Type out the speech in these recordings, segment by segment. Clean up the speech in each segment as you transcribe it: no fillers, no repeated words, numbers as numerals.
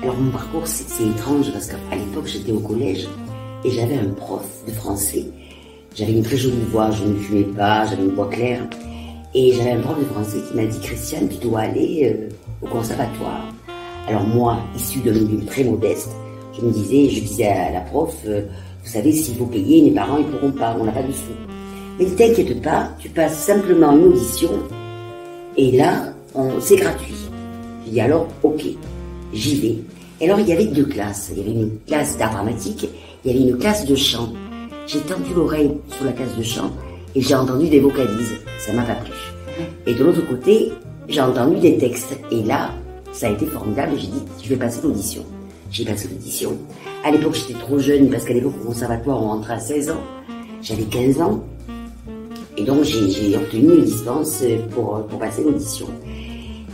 Alors mon parcours, c'est étrange parce qu'à l'époque, j'étais au collège et j'avais un prof de français. J'avais une très jolie voix, je ne fumais pas, j'avais une voix claire. Et j'avais un prof de français qui m'a dit « Christiane, tu dois aller au conservatoire ». Alors moi, issue d'un milieu très modeste, je disais à la prof « Vous savez, s'il faut payer, mes parents, ils ne pourront pas, on n'a pas de sous. » Mais ne t'inquiète pas, tu passes simplement une audition et là, c'est gratuit. Je dis alors, ok, j'y vais. Et alors, il y avait deux classes. Il y avait une classe d'art dramatique, il y avait une classe de chant. J'ai tendu l'oreille sur la classe de chant et j'ai entendu des vocalises. Ça m'a pas plu. Et de l'autre côté, j'ai entendu des textes. Et là, ça a été formidable. J'ai dit, je vais passer l'audition. J'ai passé l'audition. À l'époque, j'étais trop jeune parce qu'à l'époque, au conservatoire, on rentrait à 16 ans. J'avais 15 ans. Et donc, j'ai obtenu une licence pour passer l'audition.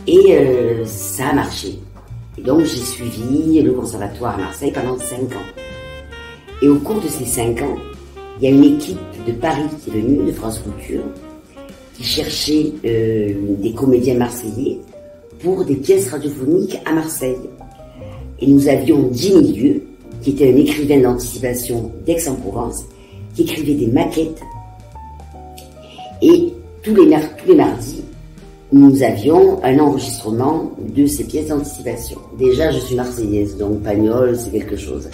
Et ça a marché. Et donc, j'ai suivi le conservatoire à Marseille pendant 5 ans. Et au cours de ces 5 ans, il y a une équipe de Paris qui est venue, de France Culture, qui cherchait des comédiens marseillais pour des pièces radiophoniques à Marseille. Et nous avions Jimmy Dieu, qui était un écrivain d'anticipation d'Aix-en-Provence, qui écrivait des maquettes. Et tous les mardis, nous avions un enregistrement de ces pièces d'anticipation. Déjà, je suis marseillaise, donc Pagnol, c'est quelque chose.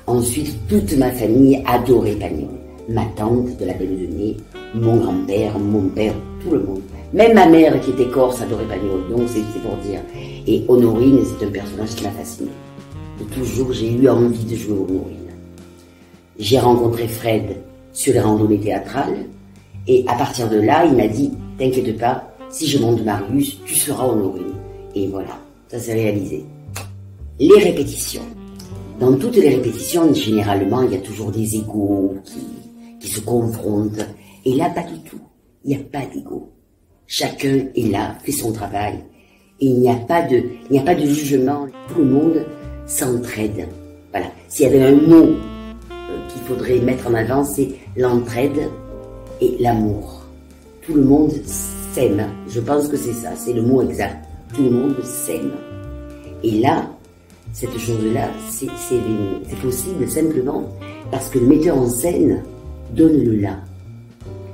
Ensuite, toute ma famille adorait Pagnol. Ma tante de la Belle de Mai, mon grand-père, mon père, tout le monde. Même ma mère, qui était corse, adorait Pagnol, donc c'est pour dire. Et Honorine, c'est un personnage qui m'a fasciné. De toujours, j'ai eu envie de jouer Honorine. J'ai rencontré Fred sur les randonnées théâtrales, et à partir de là, il m'a dit, t'inquiète pas, si je monte Marius, tu seras Honorine. Et voilà, ça s'est réalisé. Les répétitions. Dans toutes les répétitions, généralement, il y a toujours des égos qui se confrontent. Et là, pas du tout. Il n'y a pas d'ego. Chacun est là, fait son travail. Et il n'y a pas de jugement. Tout le monde s'entraide. Voilà. S'il y avait un mot qu'il faudrait mettre en avant, c'est l'entraide et l'amour. Tout le monde s'aime. Je pense que c'est ça, c'est le mot exact. Tout le monde s'aime. Et là, cette chose-là, c'est possible simplement parce que le metteur en scène donne le là.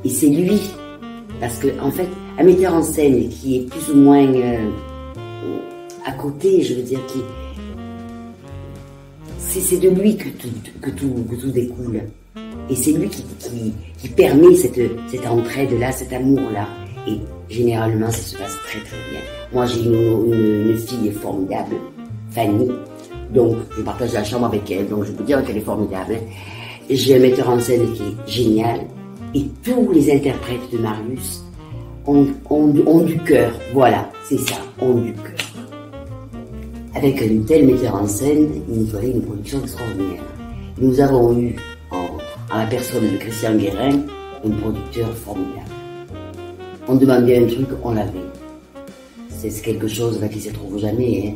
Et c'est lui, parce que en fait, un metteur en scène qui est plus ou moins à côté, je veux dire, c'est de lui que tout découle. Et c'est lui qui permet cette entraide-là, cet amour-là. Et généralement, ça se passe très très bien. Moi, j'ai une fille formidable, Fanny, donc je partage la chambre avec elle, donc je peux dire qu'elle est formidable. J'ai un metteur en scène qui est génial, et tous les interprètes de Marius ont du cœur, voilà, c'est ça, ont du cœur. Avec un tel metteur en scène, il nous fallait une production extraordinaire. Nous avons eu, en la personne de Christian Guérin, un producteur formidable. On demandait un truc, on l'avait. C'est quelque chose là, qui ne se trouve jamais, hein.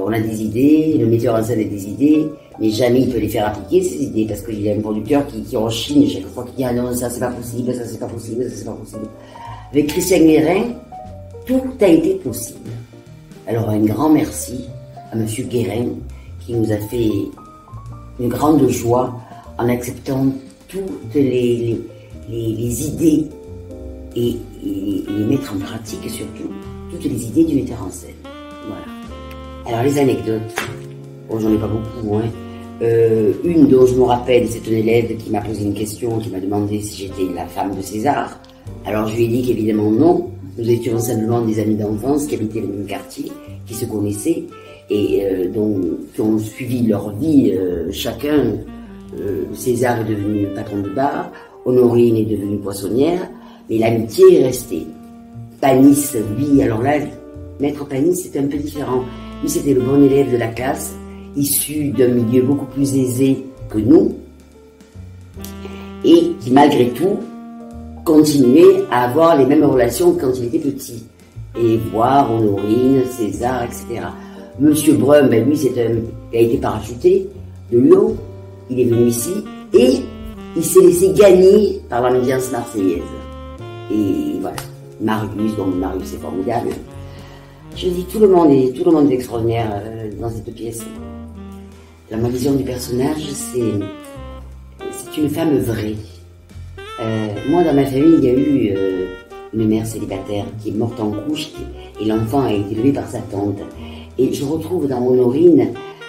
On a des idées, le metteur en scène a des idées, mais jamais il peut les faire appliquer ces idées, parce qu'il y a un producteur qui rechigne chaque fois, qui dit ah non, ça c'est pas possible, ça c'est pas possible, ça c'est pas possible. Avec Christian Guérin, tout a été possible. Alors un grand merci à Monsieur Guérin qui nous a fait une grande joie en acceptant toutes les idées et les mettre en pratique surtout, toutes les idées du metteur en scène. Voilà. Alors les anecdotes, bon, j'en ai pas beaucoup, hein. Une dont je me rappelle, c'est un élève qui m'a posé une question, qui m'a demandé si j'étais la femme de César. Alors je lui ai dit qu'évidemment non, nous étions simplement des amis d'enfance qui habitaient le même quartier, qui se connaissaient et qui ont suivi leur vie chacun. César est devenu patron de bar, Honorine est devenue poissonnière, mais l'amitié est restée. Panis, lui, alors là, Maître Panis, c'était un peu différent. Lui, c'était le bon élève de la classe, issu d'un milieu beaucoup plus aisé que nous, et qui, malgré tout, continuait à avoir les mêmes relations que quand il était petit. Et voir Honorine, César, etc. Monsieur Brum, ben lui, il a été parachuté de Lyon, il est venu ici, et il s'est laissé gagner par l'ambiance marseillaise. Et voilà, Marius, bon, Marius c'est formidable. Je dis tout le monde est extraordinaire dans cette pièce. Alors, ma vision du personnage, c'est une femme vraie. Moi, dans ma famille, il y a eu une mère célibataire qui est morte en couche et l'enfant a été élevé par sa tante. Et je retrouve dans Honorine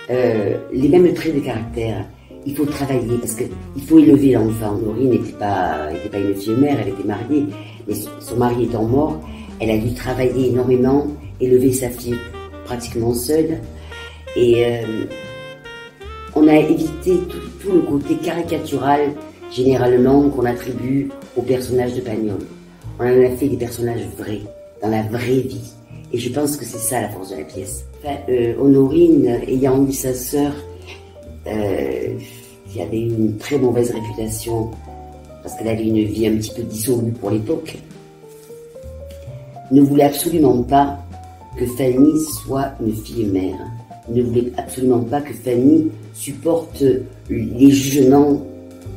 les mêmes traits de caractère. Il faut travailler parce qu'il faut élever l'enfant. Honorine n'était pas une fille mère, elle était mariée, mais son mari étant mort, elle a dû travailler énormément, élever sa fille pratiquement seule. Et on a évité tout le côté caricatural, généralement, qu'on attribue aux personnages de Pagnol. On en a fait des personnages vrais, dans la vraie vie. Et je pense que c'est ça la force de la pièce. Enfin, Honorine, ayant eu sa sœur, qui avait une très mauvaise réputation, parce qu'elle avait une vie un petit peu dissolue pour l'époque, ne voulait absolument pas que Fanny soit une fille mère. Ne voulait absolument pas que Fanny supporte les jugements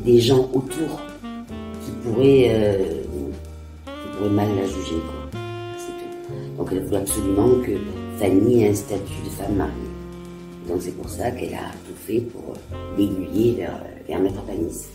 des gens autour qui pourraient mal la juger, quoi. C'est tout. Donc elle voulait absolument que Fanny ait un statut de femme mariée. Donc c'est pour ça qu'elle a tout fait pour l'aiguiller vers Maître Panisse.